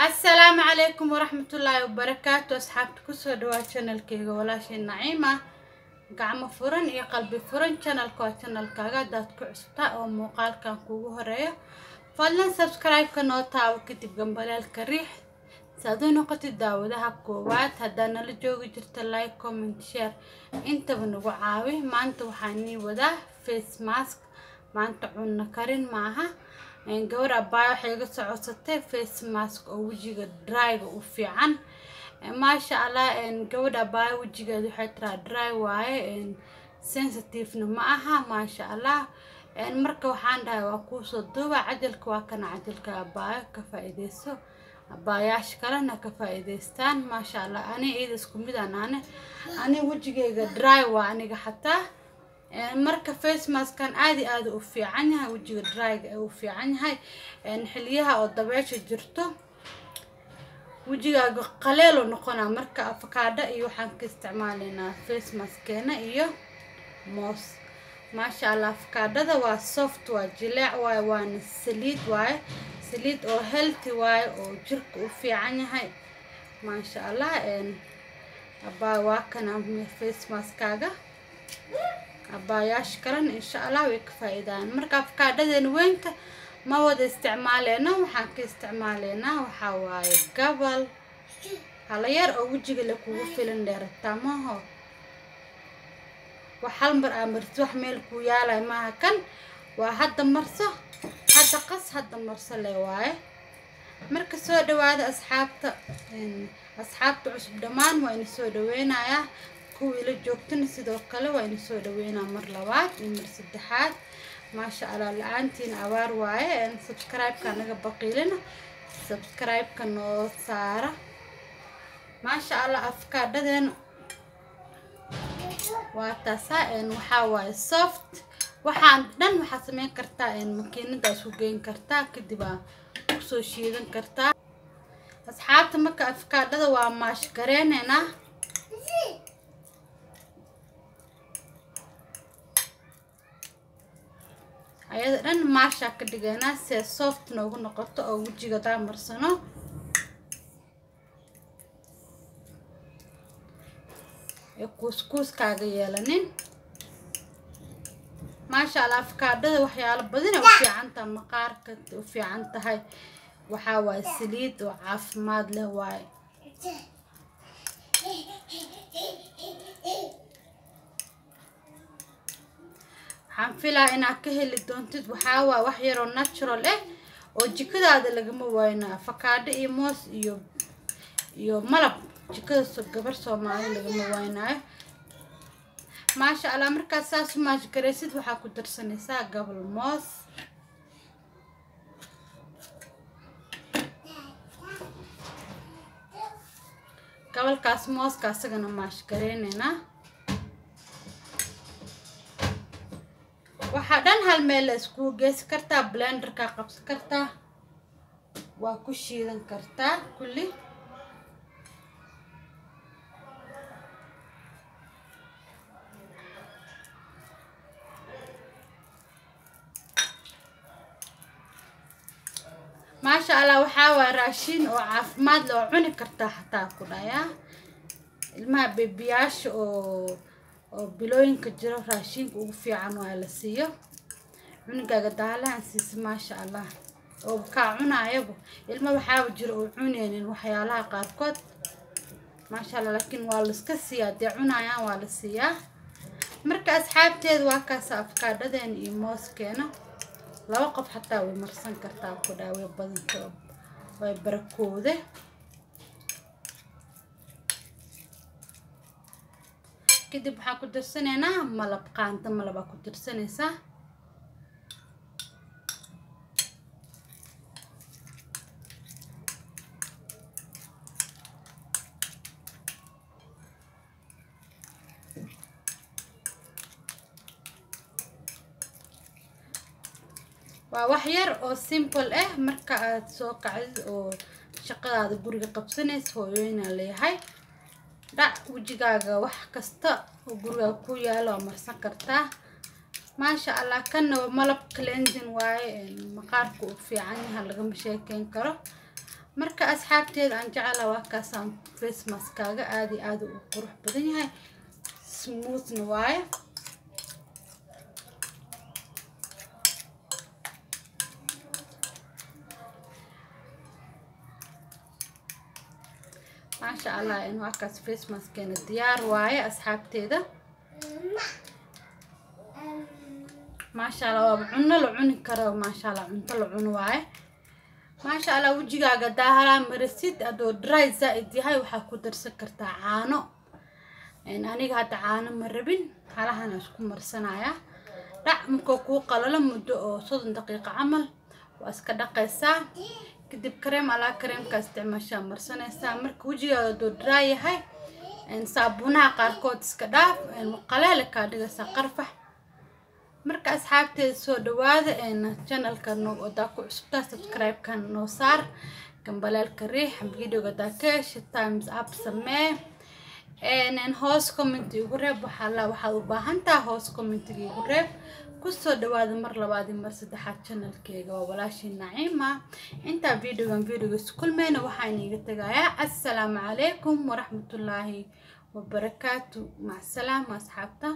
السلام عليكم ورحمة الله وبركاته. أصحابتي كسر دوا channel كيغا ولاشي النعيمة قعمة فرن يا قلبي فرن channel كاغا داد كعستا أو مقال كان كوغو هرية فلن سبسكرايب كنوتا وكتب جنبالال كريح سادو نقطة داودها كوبات هدانا لجوغي جرت لايك كومنت شير انت بنوغو عاوي ما انت وحاني ودا فيس ماسك ما انت عنا كارين معها ان غور ابايو حيغا سعوسته فيس ماسك او وجيغا درايغا وفيعان ما شاء الله ان غور ابايو وجيغا waxay traa dry waaye ان sensitive ma aha ما شاء الله ان marka waxaan dhahay waa ku soo duuba cajalka waa kana cajalka abaayo ka faa'iideyso abaayash kalena ka faa'iideystaan ما شاء الله ani isku mid ani wajigayga dry waa aniga xataa marka face mask kan aad u fiican yahay wajiga dry u fiican yahay xiliyaha oo dabeesha jirto wajigaaga qaleel oo noqona marka avocado iyo waxaan ka isticmaaleynaa face mask keena iyo moos ما شاء الله avocado waa soft waa jileec waa saliid oo healthy waa oo jirka u fiican yahay ما شاء الله abaa waa kana face mask kaaga abaayash kalan insha Allah way ka faa'iidaan marka avocado-dan weynta ma wada isticmaaleena waxaan ka isticmaaleynaa waxa waaye gabal hala yar oo wajiga la kugu filan dheerataa maaho waxal mar amarti wax meel ku yaalay maaha kan waa hadda marso hadda qas hadda marso le waaye marka soo dhawaada asxaabta cusub dhamaan waa in soo dhaweynayaa kuwii la joogtana sidoo kale waa in soo dhaweynaa mar labaad iyo mar saddexaad ما شاء الله لعنتين عوار واي ان سبسكرايب كان naga baqiilina سبسكرايب كانو saara ما شاء الله avocado-dan waa taasa waxa waaye soft waxaan dhan waxa sameyn kartaa makiinada isku geyn kartaa kadib ku soo shiidan kartaa asxaabta marka avocado-da waa maash gareenena ayada dhan maasha ka dhigana si soft noogu noqoto oo wajiga daamarsano kaaga yeelanin ما شاء الله avocado-da waxyaalo badan oo fiican tahay maqaarka u fiican tahay waxa waa saliid oo caafimaad leh waay waxaan filaa inaad ka heli doontid waxa waa wax yar oo natural oo jikadaada lagama waayna avocado iyo moos iyo malab jikada gabar Soomaali lagama waaynayo ما شاء الله marka saas ma gareysid waxa ku darsanaysaa gabal moos gabalkaas mooska asagana maash gareynayna waxa dhan hal meel isku gees kartaa blender ka qabs kartaa waa ku shiidan kartaa kulli ما شاء الله وحاول راشين وعافماد لو عوني كرتا حتى كدايا الماء بيبياش او بلوين كجرو راشين وفي عنو على سيو عنقا قدالا انسيس ما شاء الله او بكا عنا يبو الماء وحاول جرو عونين وحيالها قاركود ما شاء الله لكن والسكسيا دي عنايا والسيا مركا اصحابتي واكاس افكاددن اي موسكينا لو قف حتى ومرسن كرتا كدا way badanto way barakoode kadib waxa ku darsaneynaa malab qaanta malaba ku darsanaysa waa wax yar oo simple marka aad soo kacid oo shaqadaada guriga qabsanayso hooyayna leeyahay dhac wajigaaga wax kasta oo guriga ku yaalo marsan kartaa ما شاء الله كنا malab cleansing waaye maqaarku u fiican yahay laga sheekeyn karo marka asxaabteeda aan jeclaa waa kaasaan face maskaaga aad u qurux badan yahay smooth waaye ما شاء الله إنه أكاس فيس ماسكين الديار واي أصحابتي ما شاء الله وعنا لعون كرو ما شاء الله عن طلعون واي ما شاء الله وجهي قداها مرسيد أدو دراي زائد هاي وحكو درسكرت عانو إن أنا قاعد عانو مربين هلا هنشكو مرسنايا لا مكوكو قللا مدو صدن دقيقة عمل وأسكا دقيسا كدب كريم على كريم كاستعماشا مرسنايسا مرك وجهي أدو دراي هاي إن صابونها قاركود اسكداف إن مقلالة كادقسا قرفح marka asxaabteeda soo dhawaada channelka noo odaku cusubta subscribe kan noo saar gambalaalka riix videoga daakeesh times up samee hoos comment igu reeb waxaad u baahan tahay hoos comment igu reeb ku soo dhawaada mar labaad iyo mar saddexaad channelkeega waa walaashii Naciima inta videoga isku kulmayna waxaan iga tagayaa assalaamu calaykum waraxmatullaahi wabarakaatu mac salaama asxaabta